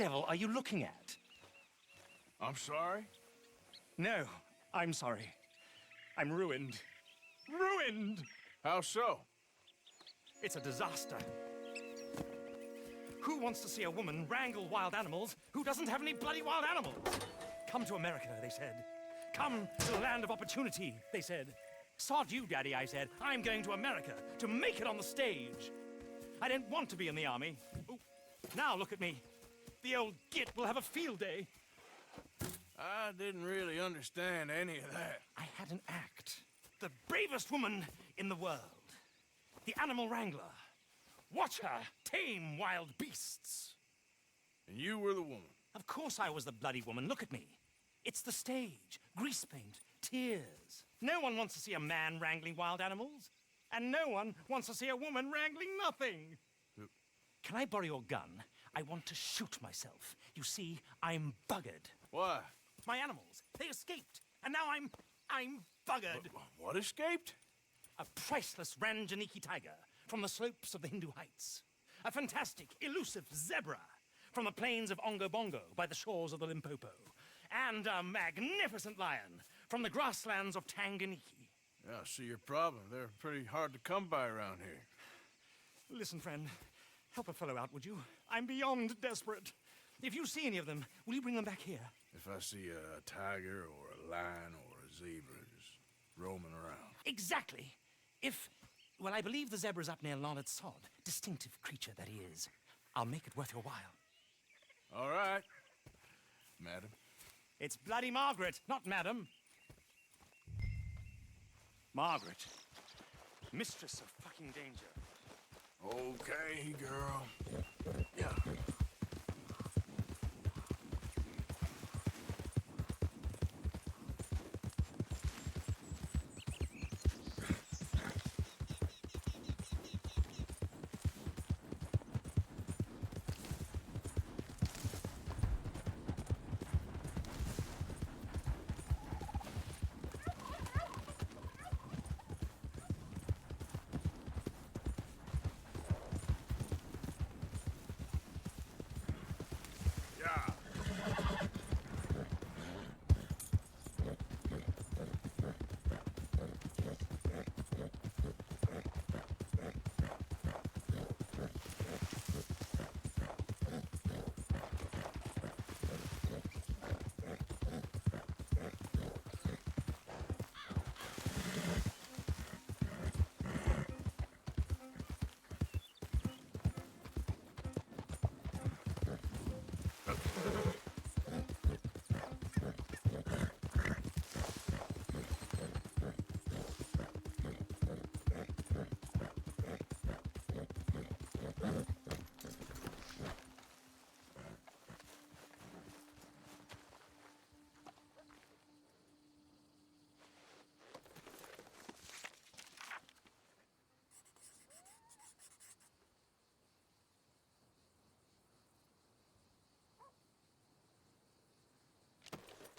devil are you looking at? I'm sorry? No, I'm sorry. I'm ruined. Ruined! How so? It's a disaster. Who wants to see a woman wrangle wild animals who doesn't have any bloody wild animals? Come to America, they said. Come to the land of opportunity, they said. Sod you, Daddy, I said. I'm going to America to make it on the stage. I didn't want to be in the army. Ooh, now look at me. The old git will have a field day. I didn't really understand any of that. I had an act. The bravest woman in the world. The animal wrangler. Watch her tame wild beasts. And you were the woman. Of course I was the bloody woman. Look at me. It's the stage. Grease paint. Tears. No one wants to see a man wrangling wild animals. And no one wants to see a woman wrangling nothing. Can I borrow your gun? I want to shoot myself. You see, I'm buggered. Why? My animals, they escaped. And now I'm buggered. What escaped? A priceless Ranjaniki tiger from the slopes of the Hindu Heights. A fantastic, elusive zebra from the plains of Ongo Bongo by the shores of the Limpopo. And a magnificent lion from the grasslands of Tanganyika. Yeah, I see your problem. They're pretty hard to come by around here. Listen, friend, help a fellow out, would you? I'm beyond desperate. If you see any of them, will you bring them back here? If I see a tiger or a lion or a zebra just roaming around. Exactly. Well, I believe the zebra's up near Larned Sod. Distinctive creature that he is. I'll make it worth your while. All right, madam. It's bloody Margaret, not madam. Margaret. Mistress of fucking danger. Okay, girl. Yeah.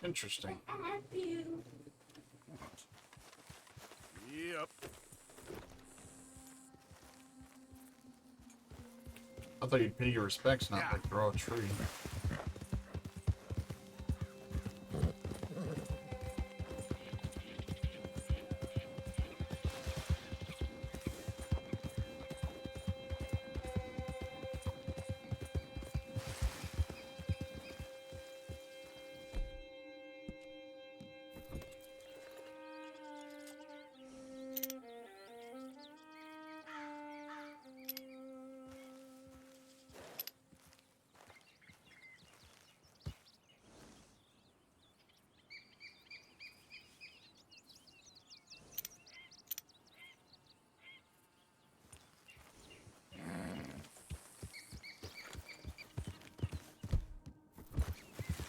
Interesting. Yep. I thought you'd pay your respects, not like throw a tree.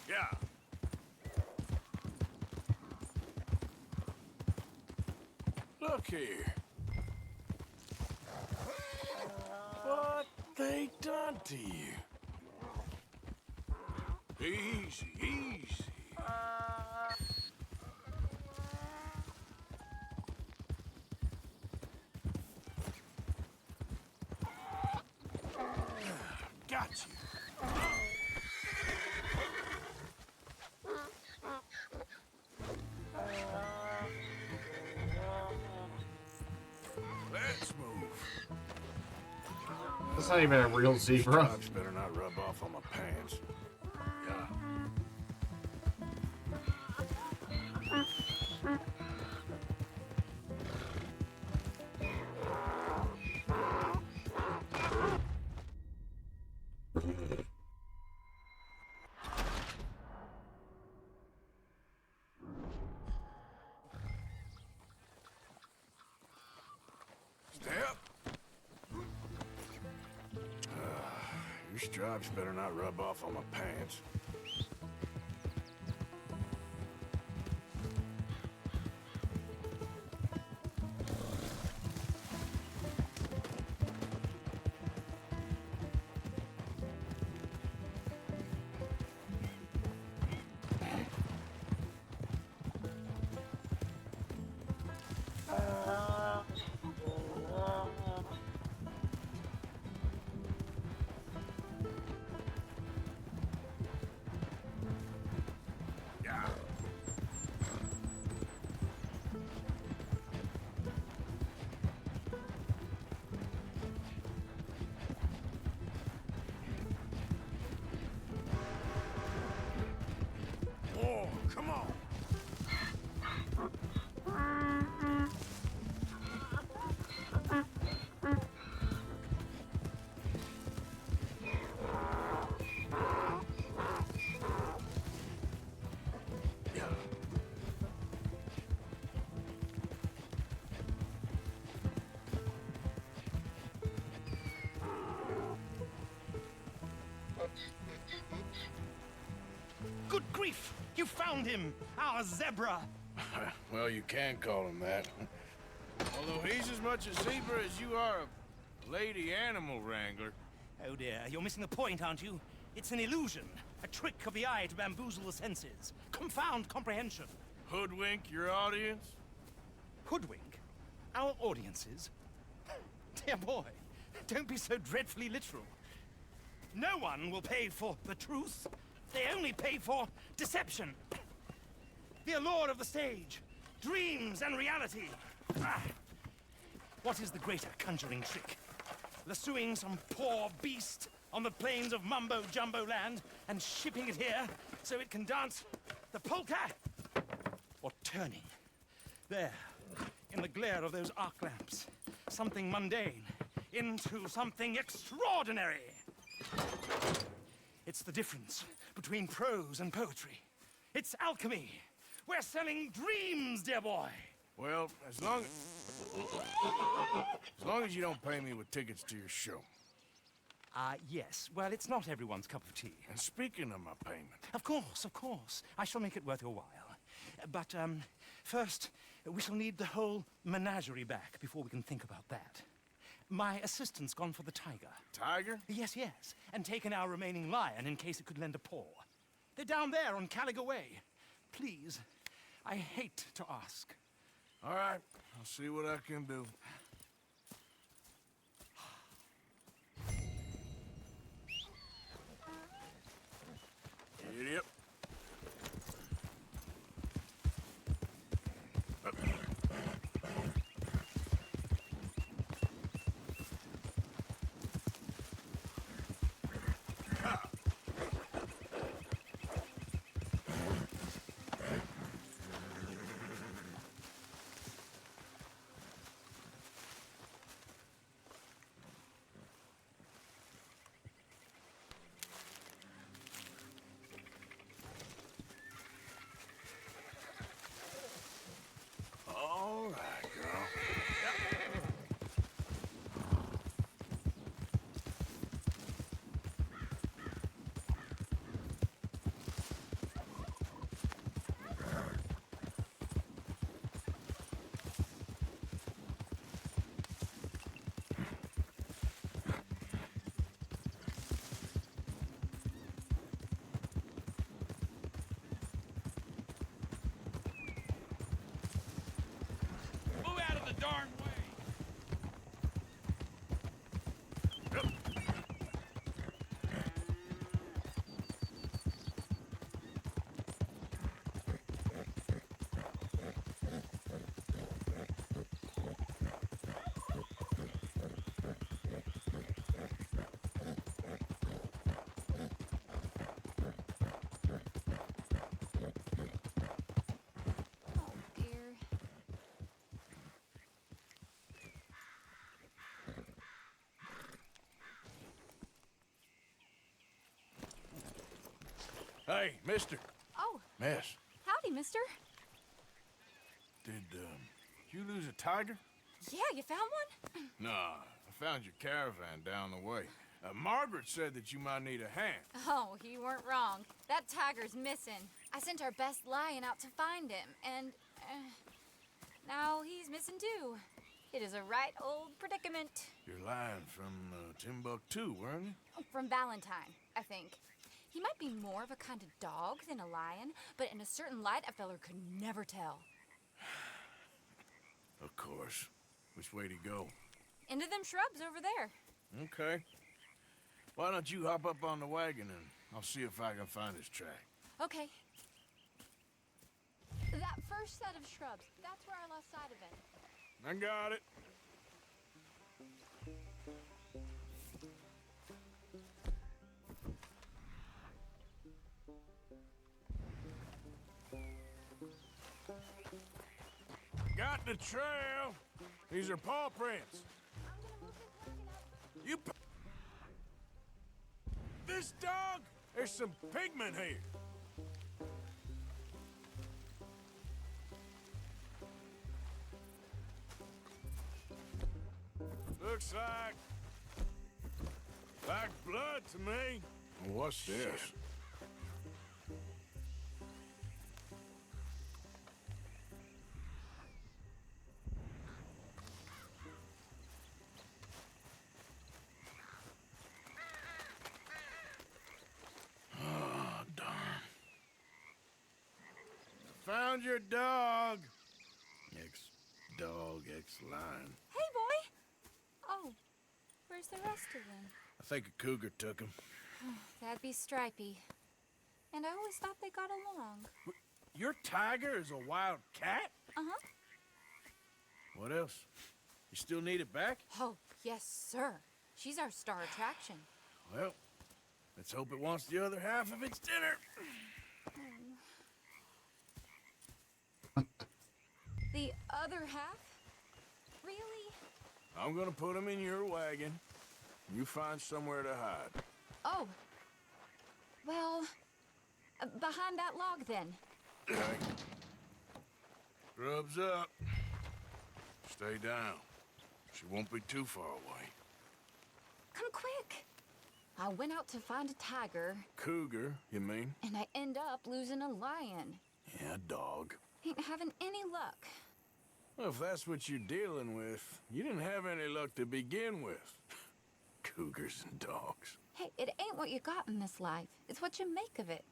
Yeah. Look here. What they done to you? Easy, easy. Got you. That's not even a real zebra. Stripes better not rub off on my pants. Yeah. Step. Your stripes better not rub off on my pants. Oh, come on. Good grief! You found him! Our zebra! Well, you can call him that. Although he's as much a zebra as you are a lady animal wrangler. Oh dear, you're missing the point, aren't you? It's an illusion. A trick of the eye to bamboozle the senses. Confound comprehension. Hoodwink your audience? Hoodwink? Our audiences? Dear boy, don't be so dreadfully literal. No one will pay for the truth. They only pay for deception. The allure of the stage, dreams and reality. Ah. What is the greater conjuring trick? Lassoing some poor beast on the plains of mumbo-jumbo land and shipping it here so it can dance the polka? Or turning, there, in the glare of those arc lamps, something mundane into something extraordinary? It's the difference between prose and poetry. It's alchemy. We're selling dreams, dear boy. Well, as long as you don't pay me with tickets to your show. Yes. Well, it's not everyone's cup of tea. And speaking of my payment, Of course, of course. I shall make it worth your while. But, first, we shall need the whole menagerie back before we can think about that. My assistant's gone for the tiger. Tiger? Yes, yes. And taken our remaining lion in case it could lend a paw. They're down there on Caliga Way. Please, I hate to ask. All right, I'll see what I can do. Idiot. Hey, mister. Oh, Miss. howdy, mister. Did, you lose a tiger? Yeah, you found one? Nah, I found your caravan down the way. Margaret said that you might need a hand. Oh, you weren't wrong. That tiger's missing. I sent our best lion out to find him, and now he's missing too. It is a right old predicament. You're lying from Timbuktu, weren't you? From Valentine, I think. He might be more of a kind of dog than a lion, but in a certain light, a feller could never tell. Of course. Which way to go? Into them shrubs over there. Okay. Why don't you hop up on the wagon and I'll see if I can find his track. Okay. That first set of shrubs, that's where I lost sight of him. I got it. Got the trail. These are paw prints. You. This dog? There's some pigment here. Looks like blood to me. What's this? Oh, darn. Found your dog. Ex-dog, ex-lion. Hey, boy! Oh, where's the rest of them? I think a cougar took him. That'd be Stripey. And I always thought they got along. Your tiger is a wild cat? Uh-huh. What else? You still need it back? Oh, yes, sir. She's our star attraction. Well, let's hope it wants the other half of its dinner. The other half? Really? I'm gonna put him in your wagon. You find somewhere to hide. Oh. Well, behind that log, then. Okay. Grub's up. Stay down. She won't be too far away. Come quick. I went out to find a tiger, Cougar, you mean? and I end up losing a lion. Yeah, dog. Ain't having any luck. Well, if that's what you're dealing with, you didn't have any luck to begin with. Cougars and dogs. Hey, it ain't what you got in this life. It's what you make of it.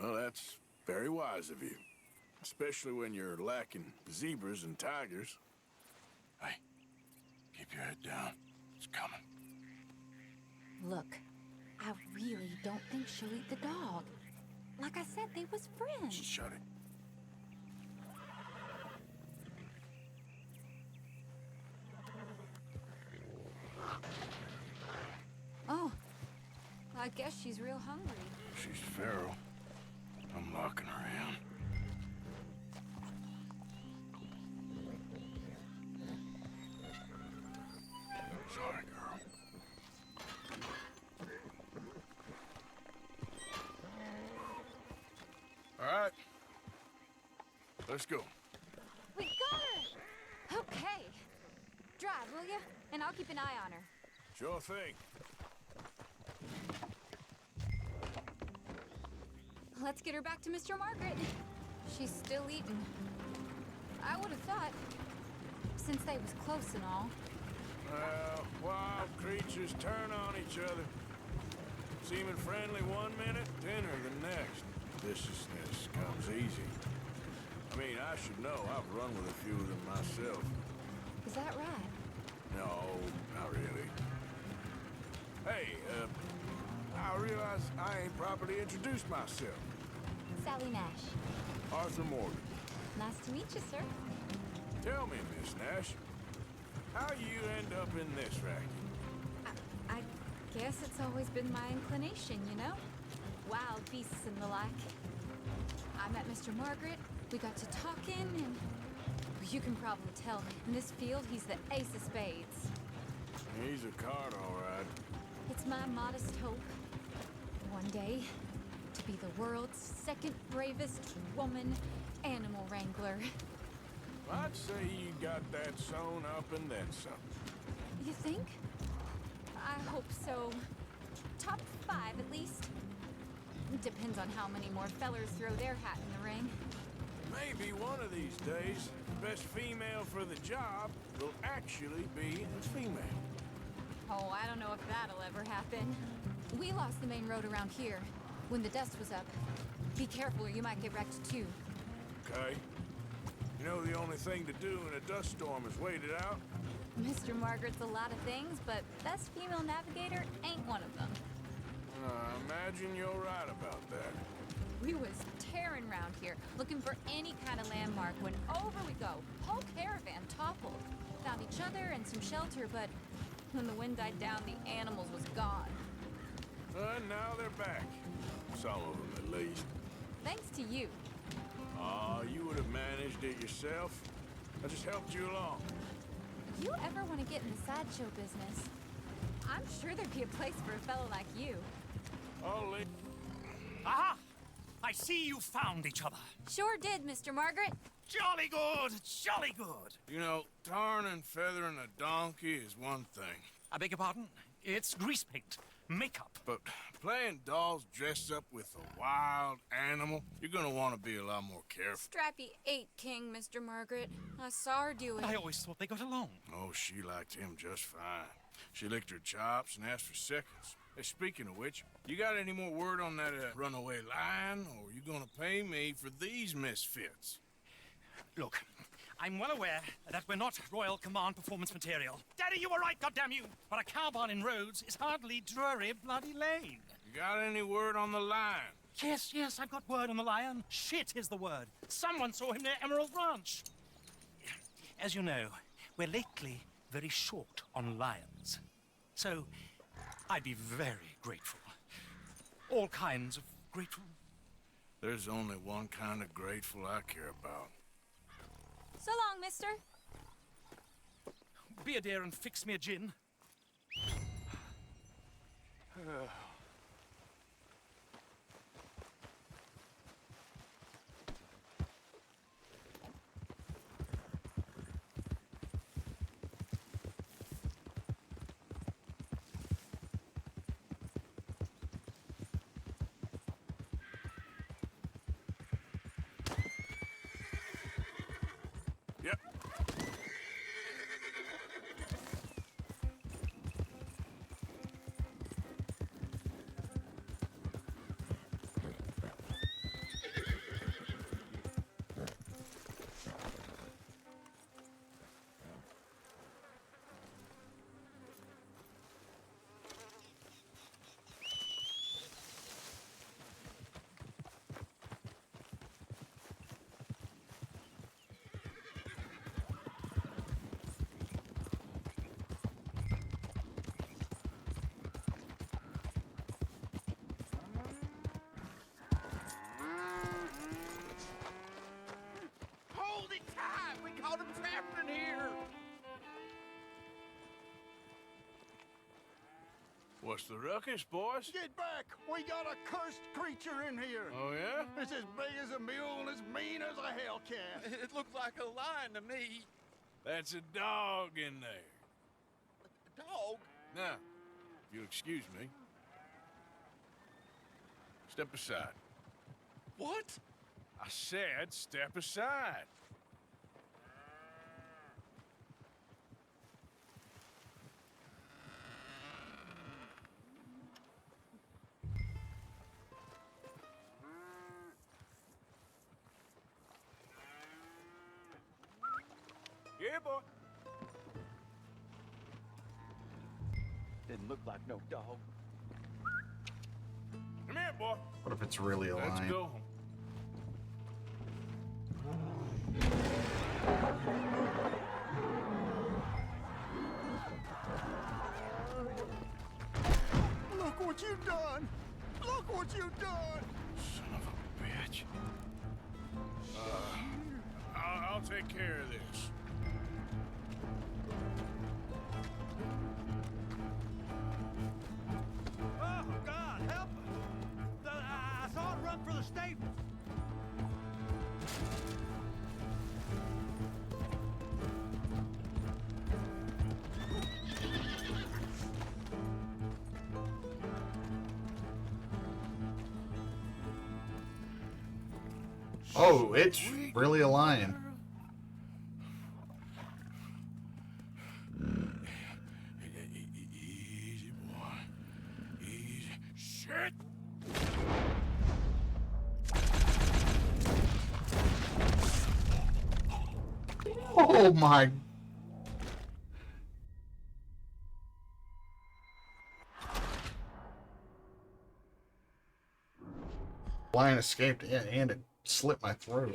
Well, that's very wise of you. Especially when you're lacking zebras and tigers. Hey, keep your head down. It's coming. Look, I really don't think she'll eat the dog. Like I said, they was friends. Shut it. Oh, I guess she's real hungry. She's feral. I'm locking her in. Sorry, girl. All right. Let's go. We got her! Okay. Drive, will you? And I'll keep an eye on her. Sure thing. Let's get her back to Mr. Margaret. She's still eating. I would have thought, since they was close and all. Well, wild creatures turn on each other. Seeming friendly one minute, dinner the next. Viciousness comes easy. I mean, I should know. I've run with a few of them myself. Is that right? No, not really. Hey, I realize I ain't properly introduced myself. Sally Nash. Arthur Morgan. Nice to meet you, sir. Tell me, Miss Nash, how you end up in this racket? I guess it's always been my inclination, you know? Wild beasts and the like. I met Mr. Margaret, we got to talking, and you can probably tell, in this field, he's the ace of spades. He's a card, all right. It's my modest hope, one day, to to be the world's second bravest woman animal wrangler. I'd say you got that sewn up and then some. You think? I hope so. Top 5 at least. Depends on how many more fellers throw their hat in the ring. Maybe one of these days, the best female for the job will actually be a female. Oh, I don't know if that'll ever happen. We lost the main road around here when the dust was up. Be careful or you might get wrecked too. Okay? You know the only thing to do in a dust storm is wait it out? Mr. Margaret's a lot of things, but best female navigator ain't one of them. I imagine you're right about that. We was tearing around here, looking for any kind of landmark when over we go. Whole caravan toppled. Found each other and some shelter, but when the wind died down, the animals was gone. And now they're back. Some of them, at least. Thanks to you. Aw, you would have managed it yourself. I just helped you along. If you ever want to get in the sideshow business, I'm sure there'd be a place for a fellow like you. I'll leave. Aha! I see you found each other. Sure did, Mr. Margaret. Jolly good, jolly good. You know, tarring and feathering a donkey is one thing. I beg your pardon? It's grease paint, makeup. But playing dolls dressed up with a wild animal, you're gonna want to be a lot more careful. Strappy ate King, Mr. Margaret. I saw her do it. I always thought they got along. Oh, she liked him just fine. She licked her chops and asked for seconds. Hey, speaking of which, you got any more word on that runaway lion, or are you gonna pay me for these misfits? Look, I'm well aware that we're not Royal Command performance material. Daddy, you were right, goddammit! But a cowboy in Rhodes is hardly Drury Bloody Lane. You got any word on the lion? Yes, I've got word on the lion. Shit is the word. Someone saw him near Emerald Ranch. As you know, we're lately very short on lions. So, I'd be very grateful. All kinds of grateful. There's only one kind of grateful I care about. So long, mister. Be a dear and fix me a gin. Yep. Hold it tight! We caught him trapped in here! What's the ruckus, boys? Get back! We got a cursed creature in here! Oh, yeah? It's as big as a mule and as mean as a hellcat. It looked like a lion to me. That's a dog in there. A dog? Now, if you'll excuse me. Step aside. What? I said step aside. Yeah, boy. Didn't look like no dog. Come here, boy. What if it's really a Let's lion? go. Look what you done! Look what you done! Son of a bitch. I'll take care of this. Oh, God, help us! I saw Oh, it's really a lion. Easy, boy. Easy. Shit! Oh my. Lion escaped and it slit my throat.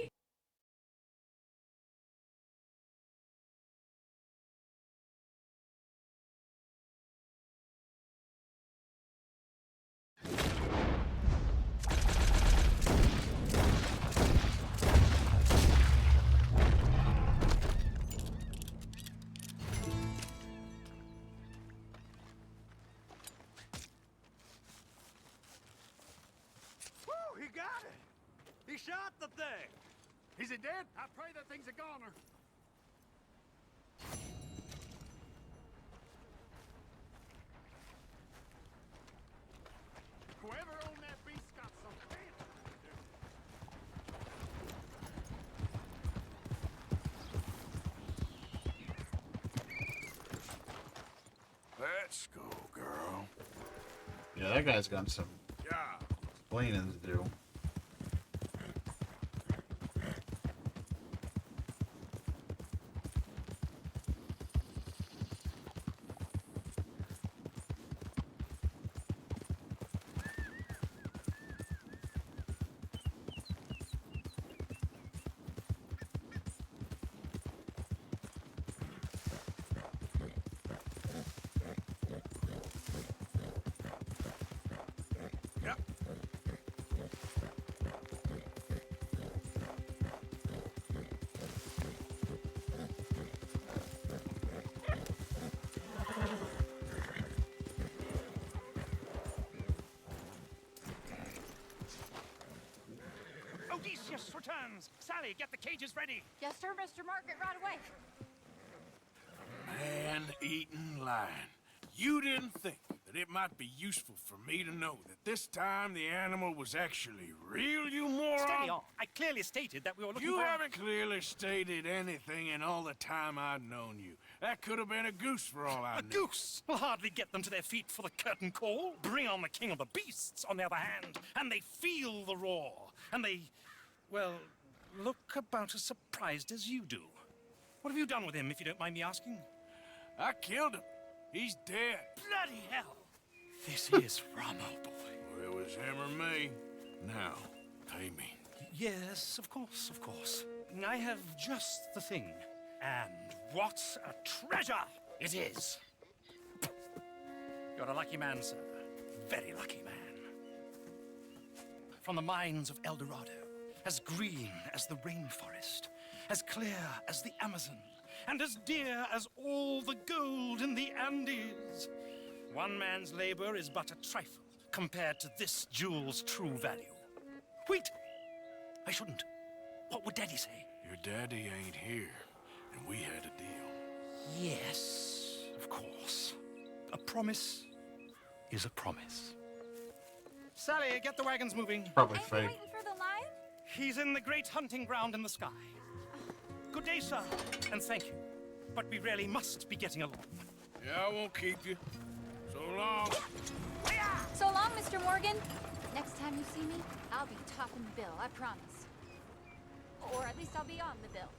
Woo, he got it! He shot the thing! Is it dead? I pray that thing's a goner. Whoever owned that beast got some fancy to do. Let's go, girl. Yeah, that guy's got some Yeah. explaining to do. Yep. Odysseus returns. Sally, get the cages ready. Yes, sir, Mr. Margaret, right away. Man-eating lion. You didn't think that it might be useful for me to know that this time the animal was actually real, you moron? Steady on. I clearly stated that we were looking You for... haven't clearly stated anything in all the time I've known you. That could have been a goose for all I A knew. goose will hardly get them to their feet for the curtain call. Bring on the king of the beasts, on the other hand, and they feel the roar. And they, well, look about as surprised as you do. What have you done with him, if you don't mind me asking? I killed him. He's dead. Bloody hell! This is Ramo, boy. Well, it was him or me. Now, pay me. Yes, of course, of course. I have just the thing. And what a treasure it is! You're a lucky man, sir. Very lucky man. From the mines of El Dorado, as green as the rainforest, as clear as the Amazon, and as dear as all the gold in the Andes. One man's labor is but a trifle compared to this jewel's true value. Wait! I shouldn't. What would Daddy say? Your daddy ain't here, and we had a deal. Yes, of course. A promise is a promise. Sally, get the wagons moving. Probably Ain't you fake. waiting for the lion? He's in the great hunting ground in the sky. Good day, sir, and thank you. But we really must be getting along. Yeah, I won't keep you. So long. So long, Mr. Morgan. Next time you see me, I'll be topping the bill, I promise. Or at least I'll be on the bill.